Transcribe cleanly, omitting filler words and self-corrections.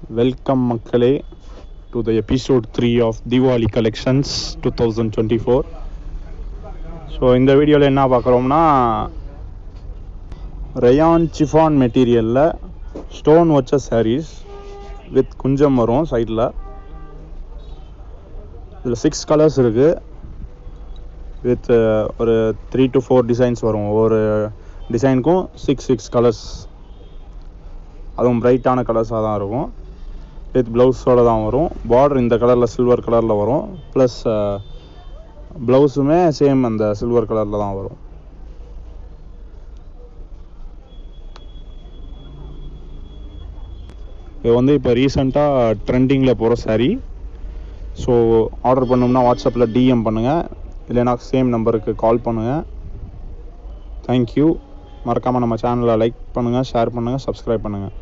Welcome Makkale to the episode 3 of Diwali Collections 2024. So இந்த வீடியோவில் என்ன பார்க்குறோம்னா ரயான் சிஃபான் மெட்டீரியலில் ஸ்டோன் வச்ச சாரீஸ் வித் குஞ்சம் வரும் சைடில். இதில் 6 கலர்ஸ் இருக்குது வித் ஒரு 3 to 4 டிசைன்ஸ் வரும். ஒவ்வொரு டிசைனுக்கும் 6 கலர்ஸ், அதுவும் பிரைட்டான கலர்ஸாக தான் இருக்கும். வித் ப்ளவுஸோடு தான் வரும். பார்டர் இந்த கலரில் சில்வர் கலரில் வரும். ப்ளஸ் ப்ளவுஸுமே சேம் அந்த சில்வர் கலரில் தான் வரும். இது வந்து இப்போ ரீசெண்டாக ட்ரெண்டிங்கில் போகிற சாரீ. ஸோ ஆர்டர் பண்ணோம்னா வாட்ஸ்அப்பில் டிஎம் பண்ணுங்கள், இல்லைனா சேம் நம்பருக்கு கால் பண்ணுங்கள். தேங்க்யூ. மறக்காமல் நம்ம சேனலை லைக் பண்ணுங்கள், ஷேர் பண்ணுங்கள், சப்ஸ்கிரைப் பண்ணுங்கள்.